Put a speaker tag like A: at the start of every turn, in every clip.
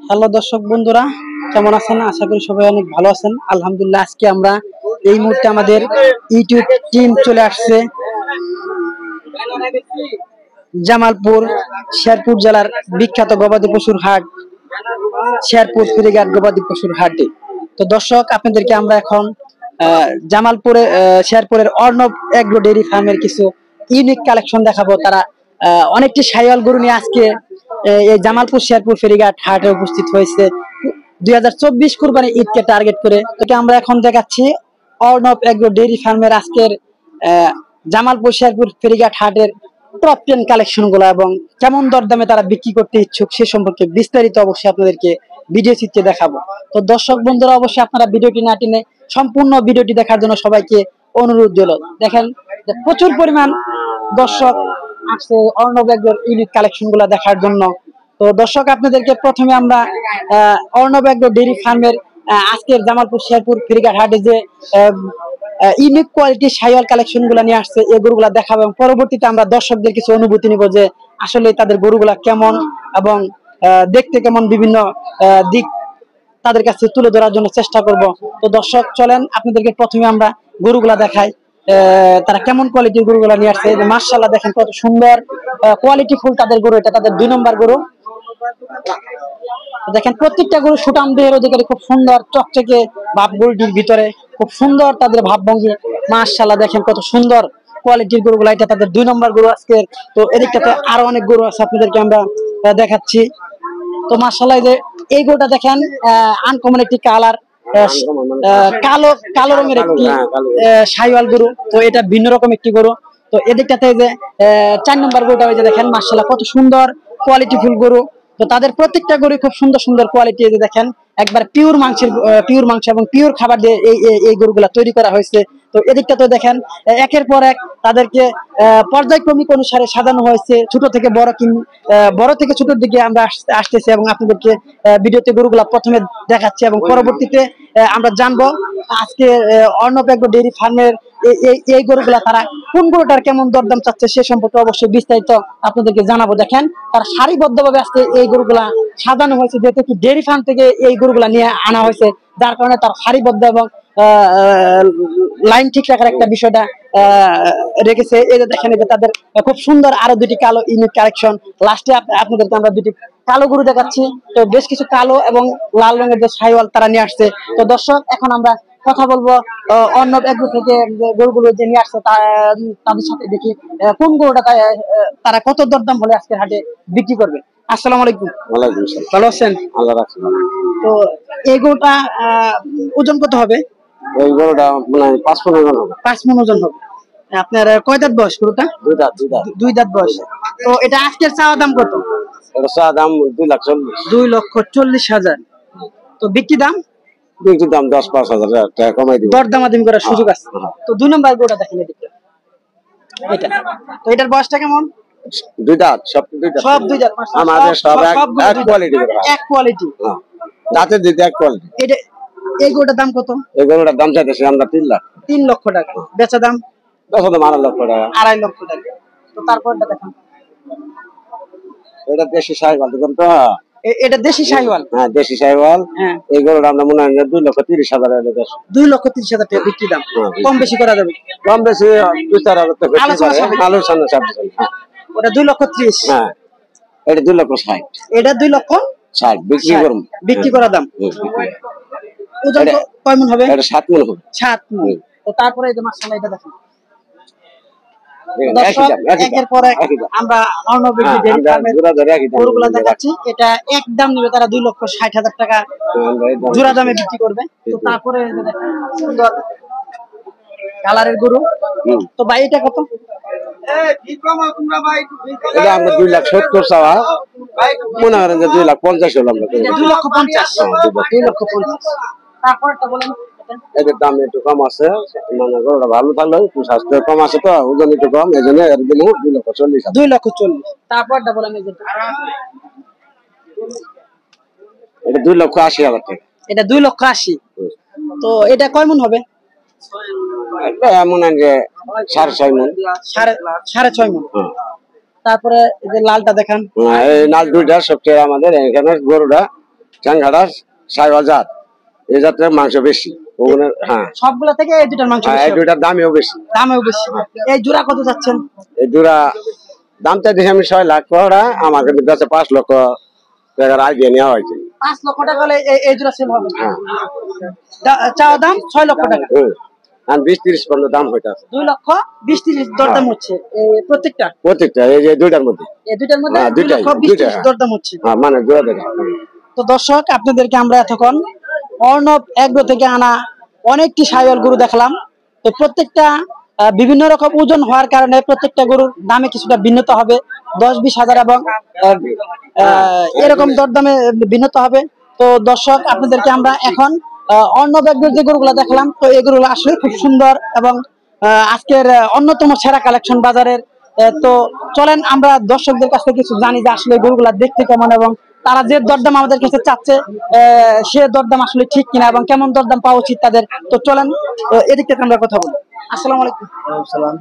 A: Hello দর্শক বন্ধুরা, কেমন আছেন? আশা করি সবাই অনেক ভালো আছেন। আলহামদুলিল্লাহ, আজকে আমরা এই মুহূর্তে আমাদের ইউটিউব টিম চলে আসছে জামালপুর শেরপুর জেলার বিখ্যাত গবাদি পশুর হাট শেরপুর ফেরিঘাট গবাদি পশুর হাটে। তো দর্শক, আপনাদেরকে আমরা এখন জামালপুরে শেরপুরের অর্ণব এগ্রো ডেইরি ফার্মের কিছু ইউনিক কালেকশন দেখাবো। তারা অনেকটি শাহিওয়াল গরু নিয়ে আজকে এই জামালপুর শেরপুর ফেরিঘাট হাটে উপস্থিত হয়েছে 2024 কুরবানি ঈদকে টার্গেট করে। তোকে আমরা এখন দেখাচ্ছি অর্ণব এগ্রো ডেইরি ফার্মের আজকের জামালপুর শেরপুর ফেরিঘাট হাটের টপ 10 কালেকশন গুলো এবং কেমন দরদামে তারা বিক্রি করতে ইচ্ছুক সে সম্পর্কে বিস্তারিত অবশ্যই আপনাদেরকে ভিডিও চিত্রে দেখাবো। তো দর্শক বন্ধুরা, অবশ্যই আপনারা ভিডিওটি না টেনে সম্পূর্ণ ভিডিওটি দেখার জন্য সবাইকে অনুরোধ রইল। দেখেন প্রচুর পরিমাণ দর্শক আসছে অর্ণব এগ্রোর ইউনিক কালেকশন গুলা দেখার জন্য। তো দর্শক, আপনাদেরকে প্রথমে আমরা অর্ণব এগ্রো ডেইরি ফার্মের আজকের জামালপুর শেরপুর ফেরিঘাট হাটে যে ইউনিক কোয়ালিটি শাহিওয়াল কালেকশন গুলা নিয়ে আসছে এই গরুগুলা দেখাবো এবং পরবর্তীতে আমরা দর্শকদের কিছু অনুভূতি নিব যে আসলে তাদের গরুগুলা কেমন এবং দেখতে কেমন, বিভিন্ন দিক তাদের কাছে তুলে ধরার জন্য চেষ্টা করব। তো দর্শক চলেন, আপনাদেরকে প্রথমে আমরা গরুগুলা দেখাই তারা কেমন কোয়ালিটির গরুগুলা নিয়ে আসছে। মাশাআল্লাহ, দেখেন কত সুন্দর কোয়ালিটি ফুল তাদের গরু। এটা তাদের 2 নম্বর গরু। দেখেন প্রত্যেকটা গরু সুটাম দেহের অধিকারী, খুব সুন্দর চকচকে ভাব গরুটির ভিতরে, খুব সুন্দর তাদের ভাবভঙ্গি। মাশাআল্লাহ, দেখেন কত সুন্দর কোয়ালিটির গরুগুলা। এটা তাদের 2 নম্বর গরু আজকে। তো এদিকটাতে আরো অনেক গরু আছে, আপনাদেরকে আমরা দেখাচ্ছি। তো মাশাআল্লাহ, এই গরুটা দেখেন আনকমন একটি কালার, কালো কালো রঙের একটি শাহিওয়াল গরু। তো এটা ভিন্ন রকম একটি গরু। তো এদিকটাতে যে 4 নম্বর গরুটা, ওই যে দেখেন মাশাআল্লাহ কত সুন্দর কোয়ালিটি ফুল গরু। তো তাদের প্রত্যেকটা গরু খুব সুন্দর সুন্দর কোয়ালিটি। এই যে দেখেন একবার পিওর মাংস এবং পিওর খাবার দিয়ে এই গরুগুলা তৈরি করা হয়েছে। তো এদিকটাতে দেখেন একের পর এক তাদেরকে পর্যায়ক্রমিক অনুসারে সাজানো হয়েছে, ছোট থেকে বড় বড় থেকে ছোটর দিকে আমরা আসতেছি এবং আপনাদেরকে ভিডিওতে গরুগুলা প্রথমে দেখাচ্ছি এবং পরবর্তীতে আমরা জানবো আজকে অর্ণব এগ্রো ডেইরি ফার্মের এই গরুগুলা তারা কোন গরুটার কেমন দরদাম চাচ্ছে সে সম্পর্কে অবশ্যই বিস্তারিত আপনাদেরকে জানাবো। দেখেন তারা সারিবদ্ধভাবে আজকে এই গরুগুলা সাজানো হয়েছে, যেহেতু কি ডেইরি ফার্ম থেকে এই গরুগুলা নিয়ে আনা হয়েছে, যার কারণে তার সারিবদ্ধ এবং লাইন ঠিক রাখার একটা বিষয়টা রেখেছে। এই যে দেখেন, যে তাদের খুব সুন্দর আরো 2টি কালো ইউনিক কালেকশন। লাস্টে আপনাদেরকে আমরা 2টি কালো গরু দেখাচ্ছি। তো বেশ কিছু কালো এবং লাল রঙের যে শাহিওয়াল তারা নিয়ে আসছে। তো দর্শক, এখন আমরা কথা বলবো অর্ণব এগ্রো থেকে গরুগুলো যে নিয়ে আসছে তাদের সাথে, দেখি কোন গরুটা তারা কত দরদাম হলে আজকে হাটে বিক্রি করবে। আসসালামু আলাইকুম।
B: ওয়ালাইকুম আসসালাম।
A: ভালো আছেন?
B: আল্লাহ রাখছেন।
A: তো এই গরুটা ওজন কত হবে?
B: এই গরুটা মানে 5 মণ ওজন হবে।
A: 5 মণ ওজন হবে। আপনার কয় দাঁত বয়স গরুটা?
B: 2 দাঁত।
A: 2 দাঁত বয়স। তো এটা আজকের চাওয়া দাম কত?
B: এটা চাওয়া দাম 2,40,000।
A: 2,40,000। তো বিক্রি দাম?
B: বিক্রির দাম 10-5,000 টাকা কমাই দিব।
A: দরদামাদামি করার সুযোগ আছে। তো 2 নম্বর গরুটা দেখেন এদিকে, এটা। তো এটার বয়সটা কেমন?
B: 2 দাঁত, সব 2 দাঁত।
A: সব 2 দাঁত।
B: আমাদের সব এক কোয়ালিটি।
A: এক কোয়ালিটি।
B: হ্যাঁ, দাঁতের দিতে এক কোয়ালিটি।
A: এটা এই গরুটার দাম কত?
B: এই গরুটার দাম চাইতেছি আমরা 3 লাখ।
A: 3 লক্ষ টাকা। বেচা দাম?
B: বেচা দাম 2.5 লক্ষ টাকা।
A: 2.5 লক্ষ টাকা। তো তারপরটা দেখেন,
B: এটা দেশি শাহিওয়াল দেখুন তো।
A: এটা দেশি শাহিওয়াল?
B: হ্যাঁ, দেশি শাহিওয়াল।
A: হ্যাঁ।
B: এই গরুটা আমরা মনে হয় 2,30,000 টাকা বেচব।
A: 2,30,000 টাকা বিক্রি দাম। কম বেশি করা যাবে?
B: কম বেশি 2-4,000 টাকা আলোচনা সাপেক্ষে।
A: ওটা 2,30,000।
B: হ্যাঁ, এটা 2,60,000।
A: এটা 2,60,000 বিক্রি করা দাম। ওজন কয় মণ হবে?
B: এটা 7 মণ হবে।
A: 7 মণ। তো তারপরে এই যে মাশাআল্লাহ, এটা দেখেন একের পর এক আমরা অর্ণব এগ্রো ডেইরি ফার্মের গরুগুলা দেখাচ্ছি। এটা একদম নেবে তারা 2,60,000 টাকা জোড়া দামে বিক্রি করবে। তো তারপরে সুন্দর কালারের গরু। তো ভাই এটা কত?
B: এটা আমরা 2,70,000 চাওয়া, মনে করেন যে 2,50,000 হলো। আমরা
A: 2,50,000। 2,50,000। তারপরটা বলেন।
B: এদের দাম একটু কম আছে, মানে গরুটা ভালো থাকলে একটু স্বাস্থ্য কম আছে, তো ওজন একটু কম, এই জন্য এর দিনে 2,40,000।
A: 2,40,000। তারপরটা বলেন।
B: এটা 2,80,000 টাকা।
A: এটা 2,80,000। তো এটা কয় মণ হবে?
B: এটা এমন যে 6.5 মণ।
A: সাড়ে 6 মণ। তারপরে এই যে লালটা দেখান।
B: এই লাল দুইটা সবচেয়ে আমাদের এখানে গরুটা চাঙ্গাটা 6000 এই জাতের মাংস বেশি ওগুলো। হ্যাঁ,
A: সবগুলা থেকে এই দুটার মাংস
B: এই দুইটার দামও বেশি।
A: এই জোড়া কত যাচ্ছেন?
B: এই জোড়া দামটা দেখে আমি 6 লাখ টাকা, আমাকে কাছে 5 লক্ষ টাকার আইডিয়া নেওয়া হয়েছে।
A: 5 লক্ষ টাকা হলে এই জোড়া সেল হবে। চাওয়া দাম 6 লক্ষ টাকা।
B: 20-30 পর্যন্ত দাম হইতে আছে।
A: 2 লক্ষ 20-30 দরদাম হচ্ছে প্রত্যেকটা।
B: এই যে দুইটার মধ্যে,
A: এই দুইটার মধ্যে 2 লক্ষ 20-30 দরদাম হচ্ছে।
B: মানে জোড়া দেখা।
A: তো দর্শক, আপনাদেরকে আমরা এতক্ষণ অর্ণব এগ্রো থেকে আনা অনেকটি সাইওয়াল গরু দেখলাম। তো প্রত্যেকটা বিভিন্ন রকম ওজন হওয়ার কারণে প্রত্যেকটা গরুর দামে কিছুটা ভিন্নতা হবে, 10-20 হাজার এবং এরকম দরদামে ভিন্নতা হবে। তো দর্শক, আপনাদেরকে আমরা এখন অর্ণব এগ্রোর যে গরুগুলো দেখলাম, তো এই গরুগুলো আসলে খুব সুন্দর এবং আজকের অন্যতম সেরা কালেকশন বাজারের। তো চলেন আমরা দর্শকদের কাছ থেকে কিছু জানি যে আসলে গরুগুলা দেখতে কেমন এবং তারা যে দরদাম আমাদের কাছে চাচ্ছে সে দরদাম আসলে ঠিক কিনা এবং কেমন দরদাম পাওয়া উচিত তাদের। তো চলেন এদিক থেকে আমরা কথা বলি। আসসালামু আলাইকুম।
C: সালাম।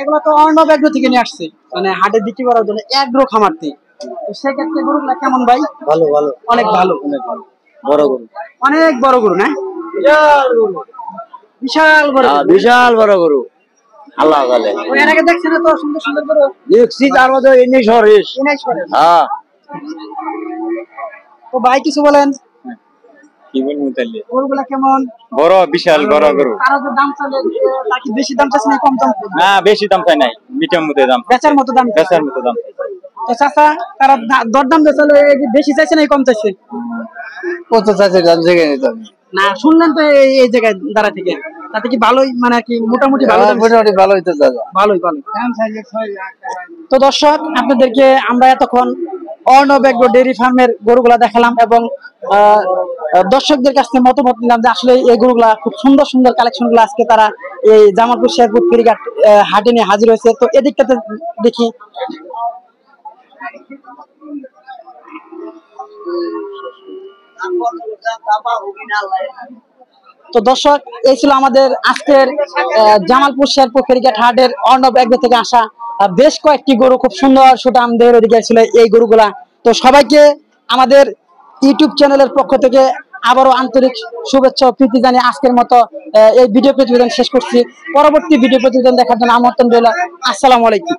A: এগুলো তো অর্ণব এগ্রো থেকে নিয়ে আসছে, মানে হাটে বিক্রি করার জন্য এগ্রো খামার থেকে। তো সেক্ষেত্রে গরুগুলা কেমন ভাই?
C: ভালো ভালো,
A: অনেক ভালো।
C: বড় গরু,
A: অনেক বড় গরু না? বিশাল বড় গরু।
C: বিশাল বড় গরু। আল্লাহ বলে
A: এর আগে দেখছেন তো সুন্দর সুন্দর গরু?
C: দেখছি, তার মধ্যে এনে সরিস। হ্যাঁ,
A: তো ভাই কিছু বলেন,
C: কি বলবো তাহলে?
A: গরুগুলা কেমন?
C: বড়, বিশাল বড় গরু।
A: তারা যে দাম চালে তাকে বেশি দাম চাচ্ছে না কম দাম?
C: না, বেশি দাম চাই নাই, মিডিয়াম মধ্যে দাম,
A: বেচার মতো দাম।
C: বেচার মতো দাম।
A: তো চাচা, তারা দরদাম চাইলে বেশি চাইছে না কম চাইছে?
C: কত চাইছে দাম জেগে নিতে হবে
A: না, শুনলেন তো এই জায়গায় দাঁড়া থেকে, তাতে কি ভালোই, মানে কি মোটামুটি ভালো?
C: মোটামুটি ভালো হইতে দাদা,
A: ভালোই ভালো। তো দর্শক, আপনাদেরকে আমরা এতক্ষণ অর্ণব এগ্রো ডেইরি ফার্মের গরুগুলা দেখালাম এবং দর্শকদের কাছ থেকে মতামত নিলাম যে আসলে এই গরুগুলা খুব সুন্দর সুন্দর কালেকশন গুলো আজকে তারা এই জামালপুর শেরপুর ফেরিঘাট হাটে নিয়ে হাজির হয়েছে। তো এদিকটাতে দেখি। তো দর্শক, এই ছিল আমাদের আজকের জামালপুর শেরপুর ফেরিঘাট হাটের অর্ণব এগ্রো থেকে আসা বেশ কয়েকটি গরু, খুব সুন্দর সুঠাম দেহের অধিকারী ছিল এই গরুগুলা। তো সবাইকে আমাদের ইউটিউব চ্যানেলের পক্ষ থেকে আবারও আন্তরিক শুভেচ্ছা ও প্রীতি জানিয়ে আজকের মতো এই ভিডিও প্রতিবেদন শেষ করছি। পরবর্তী ভিডিও প্রতিবেদন দেখার জন্য আমন্ত্রণ রইল। আসসালামু আলাইকুম।